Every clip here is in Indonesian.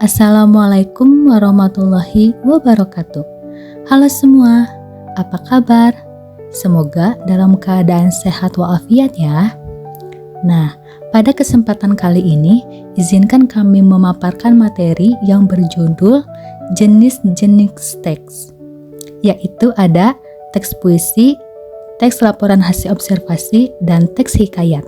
Assalamualaikum warahmatullahi wabarakatuh. Halo semua, apa kabar? Semoga dalam keadaan sehat walafiat ya. Nah, pada kesempatan kali ini, izinkan kami memaparkan materi yang berjudul jenis-jenis teks, yaitu ada teks puisi, teks laporan hasil observasi, dan teks hikayat.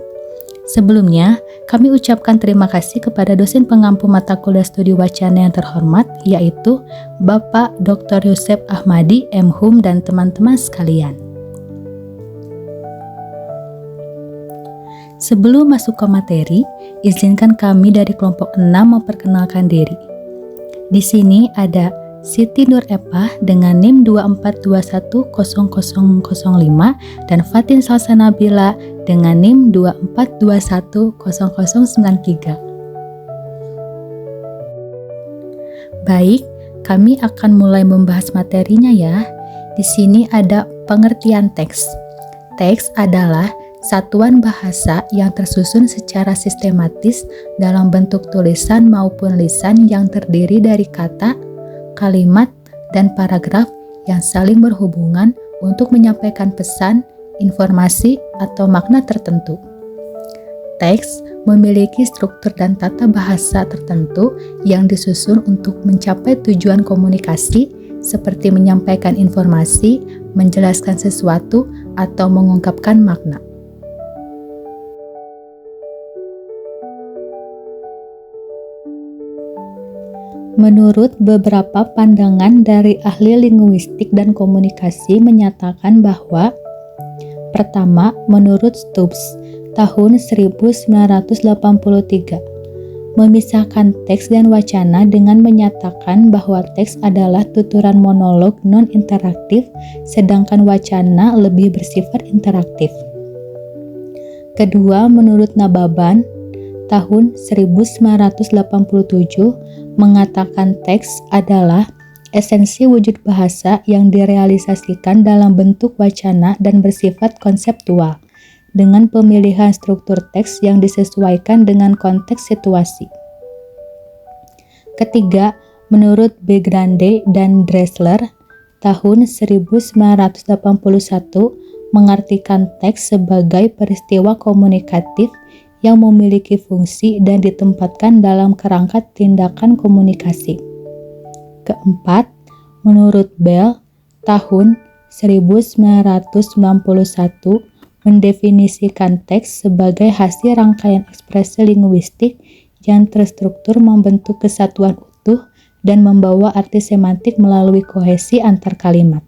Sebelumnya, kami ucapkan terima kasih kepada dosen pengampu mata kuliah studi wacana yang terhormat, yaitu Bapak Dr. Yusef Ahmadi, M.Hum, dan teman-teman sekalian. Sebelum masuk ke materi, izinkan kami dari kelompok 6 memperkenalkan diri. Di sini ada Siti Nur Epah dengan NIM 24210005 dan Fatin Salsa Nabila dengan NIM 24210003. Baik, kami akan mulai membahas materinya ya. Di sini ada pengertian teks. Teks adalah satuan bahasa yang tersusun secara sistematis dalam bentuk tulisan maupun lisan yang terdiri dari kata, kalimat, dan paragraf yang saling berhubungan untuk menyampaikan pesan, informasi, atau makna tertentu. Teks memiliki struktur dan tata bahasa tertentu yang disusun untuk mencapai tujuan komunikasi seperti menyampaikan informasi, menjelaskan sesuatu, atau mengungkapkan makna. Menurut beberapa pandangan dari ahli linguistik dan komunikasi menyatakan bahwa pertama, menurut Stubbs tahun 1983, memisahkan teks dan wacana dengan menyatakan bahwa teks adalah tuturan monolog non-interaktif, sedangkan wacana lebih bersifat interaktif. Kedua, menurut Nababan tahun 1987, mengatakan teks adalah esensi wujud bahasa yang direalisasikan dalam bentuk wacana dan bersifat konseptual, dengan pemilihan struktur teks yang disesuaikan dengan konteks situasi. Ketiga, menurut Begrande dan Dressler, tahun 1981, mengartikan teks sebagai peristiwa komunikatif yang memiliki fungsi dan ditempatkan dalam kerangka tindakan komunikasi. Keempat, menurut Bell, tahun 1991, mendefinisikan teks sebagai hasil rangkaian ekspresi linguistik yang terstruktur membentuk kesatuan utuh dan membawa arti semantik melalui kohesi antar kalimat.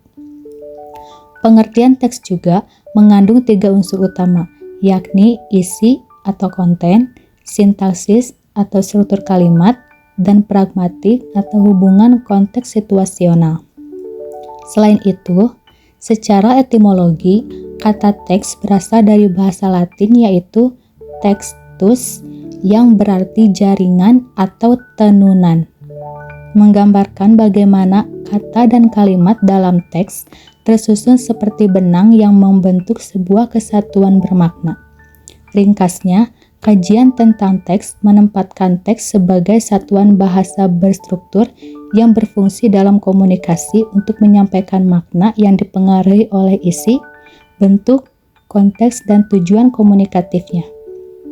Pengertian teks juga mengandung 3 unsur utama, yakni isi atau konten, sintaksis atau struktur kalimat, dan pragmatik atau hubungan konteks situasional. Selain itu, secara etimologi, kata teks berasal dari bahasa Latin yaitu textus yang berarti jaringan atau tenunan, menggambarkan bagaimana kata dan kalimat dalam teks tersusun seperti benang yang membentuk sebuah kesatuan bermakna. Ringkasnya, kajian tentang teks menempatkan teks sebagai satuan bahasa berstruktur yang berfungsi dalam komunikasi untuk menyampaikan makna yang dipengaruhi oleh isi, bentuk, konteks, dan tujuan komunikatifnya.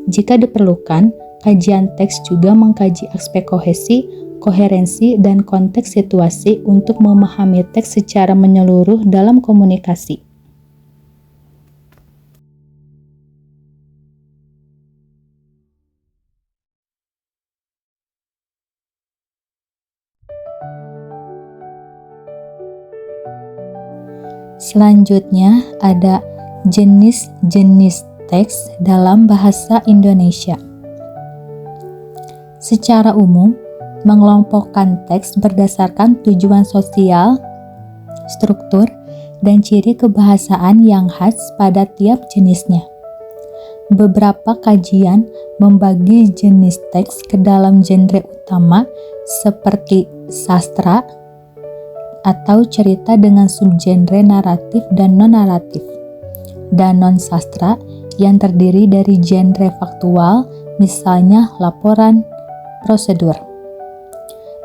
Jika diperlukan, kajian teks juga mengkaji aspek kohesi, koherensi, dan konteks situasi untuk memahami teks secara menyeluruh dalam komunikasi. Selanjutnya ada jenis-jenis teks dalam bahasa Indonesia. Secara umum, mengelompokkan teks berdasarkan tujuan sosial, struktur, dan ciri kebahasaan yang khas pada tiap jenisnya. Beberapa kajian membagi jenis teks ke dalam genre utama seperti sastra, atau cerita dengan subgenre naratif dan non-naratif, dan non-sastra yang terdiri dari genre faktual, misalnya laporan, prosedur.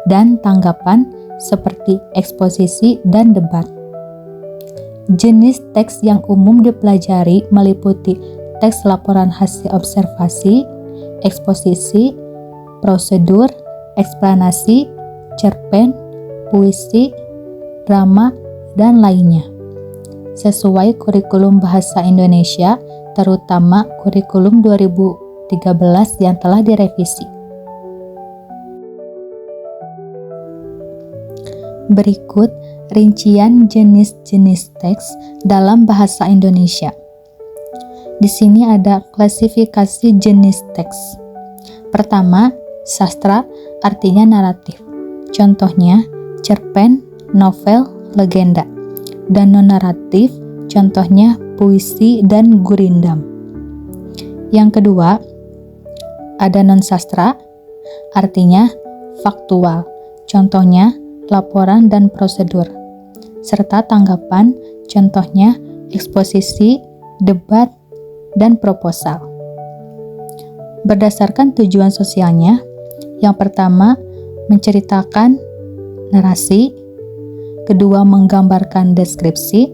dan tanggapan seperti eksposisi dan debat. Jenis teks yang umum dipelajari meliputi teks laporan hasil observasi, eksposisi, prosedur, eksplanasi, cerpen, puisi, drama, dan lainnya. Sesuai kurikulum Bahasa Indonesia, terutama kurikulum 2013 yang telah direvisi. Berikut rincian jenis-jenis teks dalam bahasa Indonesia. Di sini ada klasifikasi jenis teks. Pertama, sastra artinya naratif. Contohnya, cerpen, novel, legenda. Dan non-naratif, contohnya puisi dan gurindam. Yang kedua, ada non-sastra, artinya faktual. Contohnya, laporan dan prosedur, serta tanggapan, contohnya eksposisi, debat, dan proposal. Berdasarkan tujuan sosialnya, yang pertama menceritakan narasi, kedua menggambarkan deskripsi,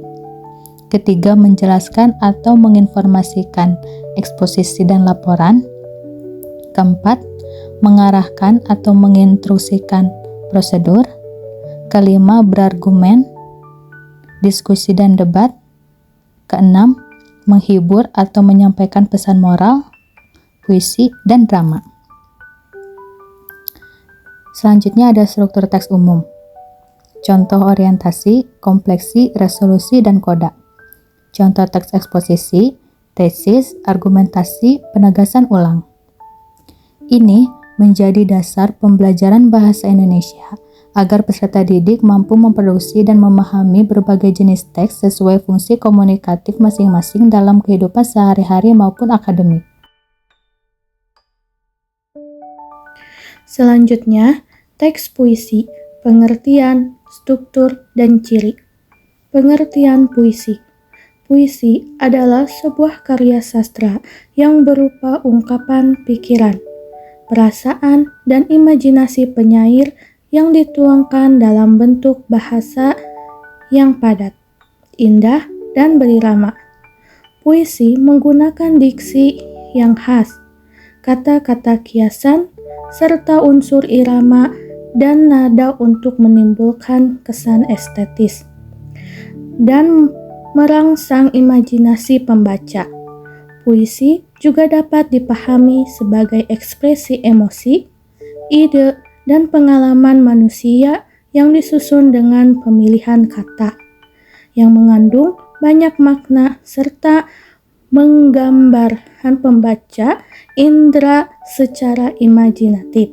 ketiga menjelaskan atau menginformasikan eksposisi dan laporan, keempat mengarahkan atau menginstruksikan prosedur, kelima berargumen, diskusi dan debat, keenam menghibur atau menyampaikan pesan moral, puisi, dan drama. Selanjutnya ada struktur teks umum. Contoh orientasi, kompleksi, resolusi, dan koda. Contoh teks eksposisi, tesis, argumentasi, penegasan ulang. Ini menjadi dasar pembelajaran bahasa Indonesia agar peserta didik mampu memproduksi dan memahami berbagai jenis teks sesuai fungsi komunikatif masing-masing dalam kehidupan sehari-hari maupun akademik. Selanjutnya, teks puisi, pengertian, struktur, dan ciri. Pengertian puisi. Puisi adalah sebuah karya sastra yang berupa ungkapan pikiran, perasaan, dan imajinasi penyair yang dituangkan dalam bentuk bahasa yang padat, indah, dan berirama. Puisi menggunakan diksi yang khas, kata-kata kiasan, serta unsur irama dan nada untuk menimbulkan kesan estetis dan merangsang imajinasi pembaca. Puisi juga dapat dipahami sebagai ekspresi emosi, ide, dan pengalaman manusia yang disusun dengan pemilihan kata yang mengandung banyak makna serta menggambarkan pembaca indera secara imajinatif.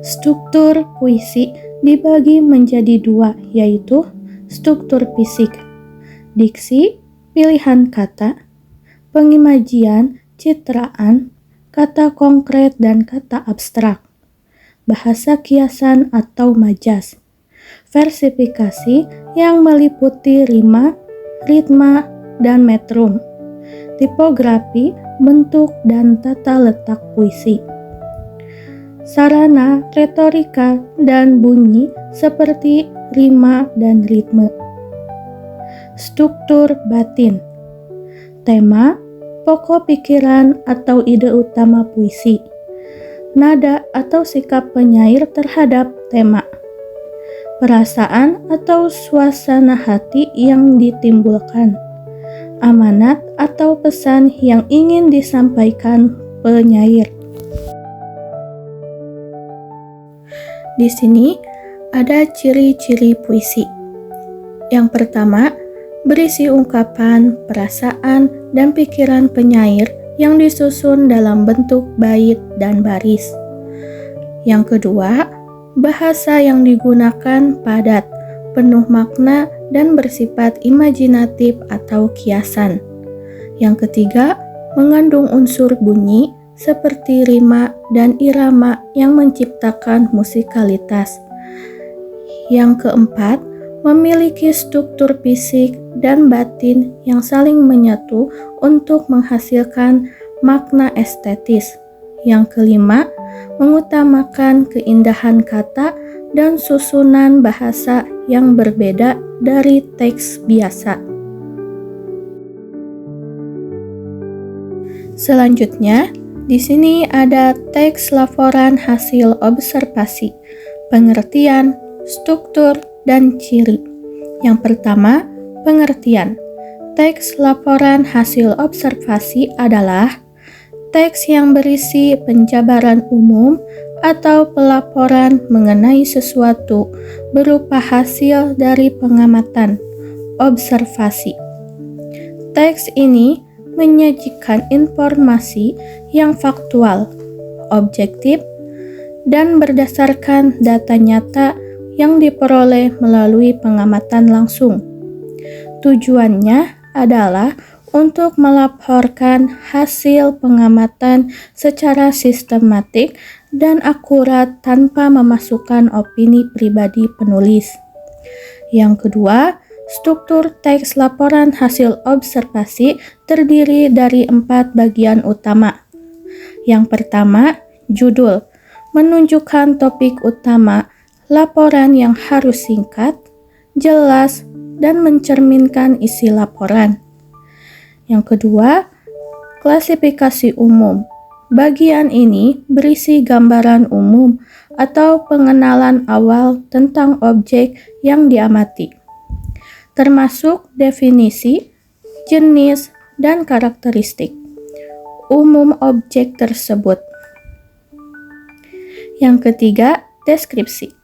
Struktur puisi dibagi menjadi dua, yaitu struktur fisik, diksi, pilihan kata, pengimajian, citraan, kata konkret dan kata abstrak, bahasa kiasan atau majas, versifikasi yang meliputi rima, ritma, dan metrum, tipografi, bentuk, dan tata letak puisi, sarana, retorika, dan bunyi seperti rima dan ritme. Struktur batin, tema, pokok pikiran atau ide utama puisi, nada atau sikap penyair terhadap tema, perasaan atau suasana hati yang ditimbulkan, amanat atau pesan yang ingin disampaikan penyair. Di sini ada ciri-ciri puisi. Yang pertama, berisi ungkapan, perasaan, dan pikiran penyair yang disusun dalam bentuk bait dan baris. Yang kedua, bahasa yang digunakan padat, penuh makna, dan bersifat imajinatif atau kiasan. Yang ketiga, mengandung unsur bunyi seperti rima dan irama yang menciptakan musikalitas. Yang keempat, memiliki struktur fisik dan batin yang saling menyatu untuk menghasilkan makna estetis. Yang kelima, mengutamakan keindahan kata dan susunan bahasa yang berbeda dari teks biasa. Selanjutnya, di sini ada teks laporan hasil observasi, pengertian, struktur, dan ciri. Yang pertama, pengertian. Teks laporan hasil observasi adalah teks yang berisi penjabaran umum atau pelaporan mengenai sesuatu berupa hasil dari pengamatan, observasi. Teks ini menyajikan informasi yang faktual, objektif, dan berdasarkan data nyata yang diperoleh melalui pengamatan langsung. Tujuannya adalah untuk melaporkan hasil pengamatan secara sistematik dan akurat tanpa memasukkan opini pribadi penulis. Yang kedua, struktur teks laporan hasil observasi terdiri dari 4 bagian utama. Yang pertama, judul, menunjukkan topik utama laporan yang harus singkat, jelas, dan mencerminkan isi laporan. Yang kedua, klasifikasi umum. Bagian ini berisi gambaran umum atau pengenalan awal tentang objek yang diamati, termasuk definisi, jenis, dan karakteristik umum objek tersebut. Yang ketiga, deskripsi.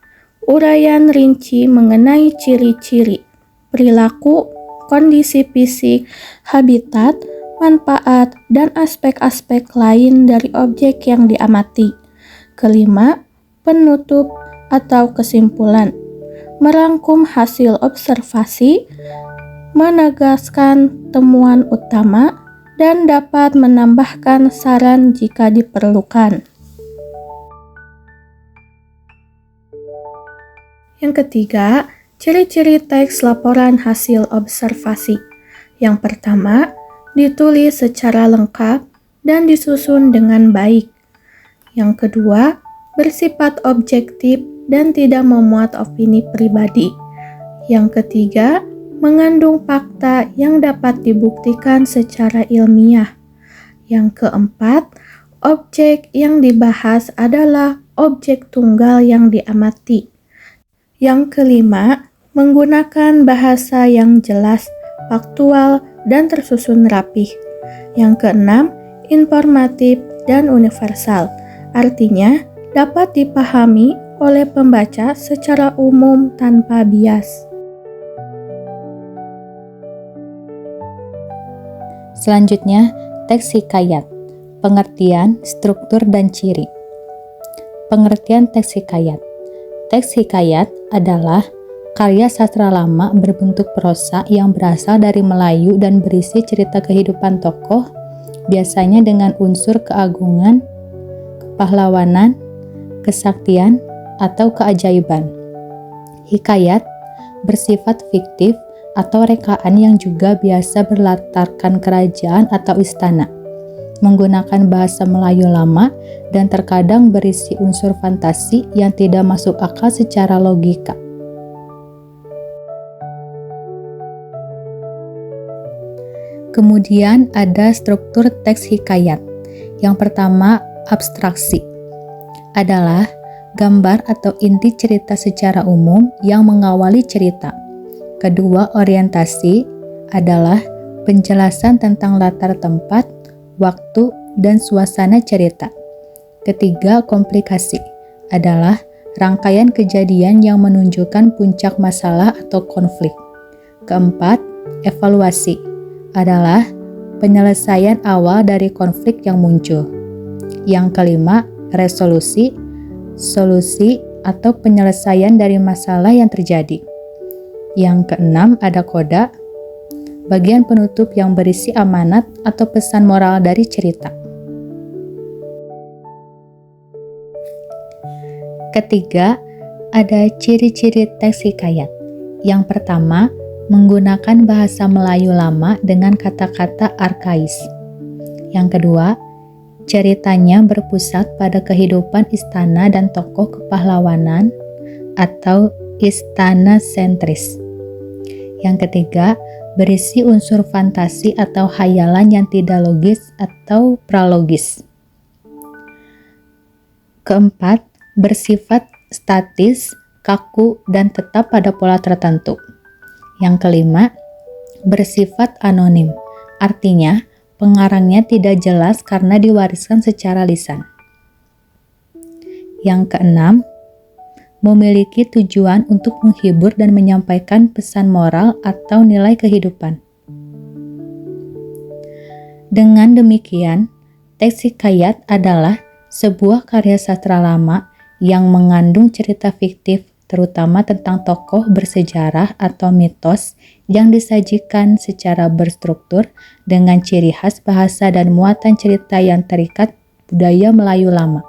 Uraian rinci mengenai ciri-ciri, perilaku, kondisi fisik, habitat, manfaat, dan aspek-aspek lain dari objek yang diamati. Kelima, penutup atau kesimpulan. Merangkum hasil observasi, menegaskan temuan utama, dan dapat menambahkan saran jika diperlukan. Yang ketiga, ciri-ciri teks laporan hasil observasi. Yang pertama, ditulis secara lengkap dan disusun dengan baik. Yang kedua, bersifat objektif dan tidak memuat opini pribadi. Yang ketiga, mengandung fakta yang dapat dibuktikan secara ilmiah. Yang keempat, objek yang dibahas adalah objek tunggal yang diamati. Yang kelima, menggunakan bahasa yang jelas, faktual, dan tersusun rapih. Yang keenam, informatif dan universal. Artinya, dapat dipahami oleh pembaca secara umum tanpa bias. Selanjutnya, teks hikayat, pengertian, struktur, dan ciri. Pengertian teks hikayat. Teks hikayat adalah karya sastra lama berbentuk prosa yang berasal dari Melayu dan berisi cerita kehidupan tokoh, biasanya dengan unsur keagungan, kepahlawanan, kesaktian, atau keajaiban. Hikayat bersifat fiktif atau rekaan yang juga biasa berlatarkan kerajaan atau istana, menggunakan bahasa Melayu lama dan terkadang berisi unsur fantasi yang tidak masuk akal secara logika. Kemudian ada struktur teks hikayat. Yang pertama, abstraksi. Adalah gambar atau inti cerita secara umum yang mengawali cerita. Kedua, orientasi adalah penjelasan tentang latar tempat, waktu, dan suasana cerita. Ketiga, komplikasi adalah rangkaian kejadian yang menunjukkan puncak masalah atau konflik. Keempat, evaluasi adalah penyelesaian awal dari konflik yang muncul. Yang kelima, resolusi, solusi atau penyelesaian dari masalah yang terjadi. Yang keenam, ada koda, bagian penutup yang berisi amanat atau pesan moral dari cerita. Ketiga, ada ciri-ciri teks hikayat. Yang pertama, menggunakan bahasa Melayu lama dengan kata-kata arkais. Yang kedua, Ceritanya berpusat pada kehidupan istana dan tokoh kepahlawanan atau istana sentris. Yang ketiga, berisi unsur fantasi atau khayalan yang tidak logis atau pralogis. Keempat, bersifat statis, kaku, dan tetap pada pola tertentu. Yang kelima, bersifat anonim, artinya pengarangnya tidak jelas karena diwariskan secara lisan. Yang keenam, memiliki tujuan untuk menghibur dan menyampaikan pesan moral atau nilai kehidupan. Dengan demikian, teks hikayat adalah sebuah karya sastra lama yang mengandung cerita fiktif, terutama tentang tokoh bersejarah atau mitos yang disajikan secara berstruktur dengan ciri khas bahasa dan muatan cerita yang terikat budaya Melayu lama.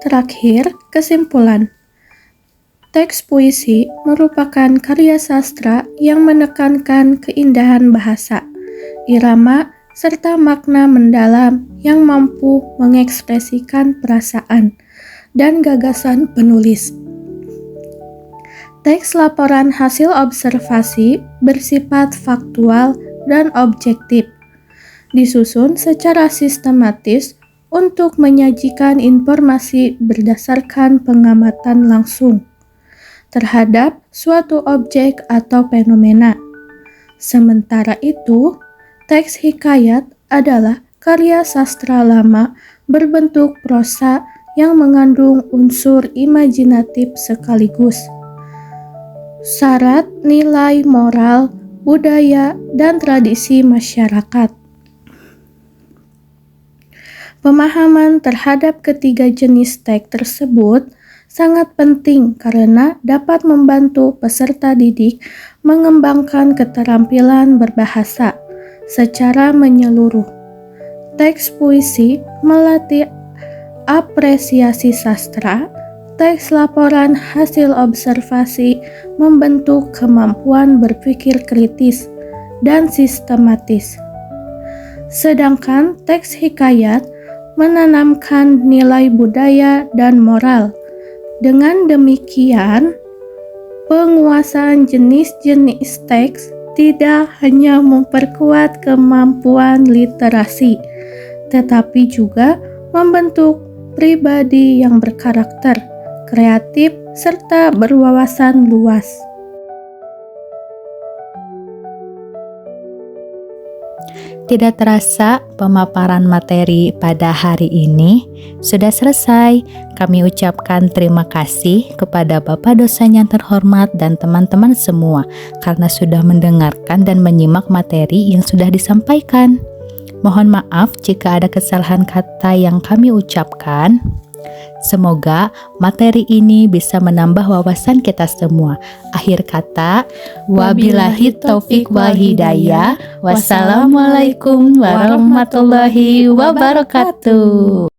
Terakhir, kesimpulan. Teks puisi merupakan karya sastra yang menekankan keindahan bahasa, irama, serta makna mendalam yang mampu mengekspresikan perasaan dan gagasan penulis. Teks laporan hasil observasi bersifat faktual dan objektif, disusun secara sistematis untuk menyajikan informasi berdasarkan pengamatan langsung terhadap suatu objek atau fenomena. Sementara itu, teks hikayat adalah karya sastra lama berbentuk prosa yang mengandung unsur imajinatif sekaligus syarat nilai moral, budaya, dan tradisi masyarakat. Pemahaman terhadap ketiga jenis teks tersebut sangat penting karena dapat membantu peserta didik mengembangkan keterampilan berbahasa secara menyeluruh. Teks puisi melatih apresiasi sastra, teks laporan hasil observasi membentuk kemampuan berpikir kritis dan sistematis. Sedangkan teks hikayat menanamkan nilai budaya dan moral. Dengan demikian, penguasaan jenis-jenis teks tidak hanya memperkuat kemampuan literasi, tetapi juga membentuk pribadi yang berkarakter, kreatif, serta berwawasan luas. Tidak terasa, pemaparan materi pada hari ini sudah selesai. Kami ucapkan terima kasih kepada Bapak dosen yang terhormat dan teman-teman semua karena sudah mendengarkan dan menyimak materi yang sudah disampaikan. Mohon maaf jika ada kesalahan kata yang kami ucapkan. Semoga materi ini bisa menambah wawasan kita semua. Akhir kata, wabillahi taufik wal hidayah. Wassalamualaikum warahmatullahi wabarakatuh.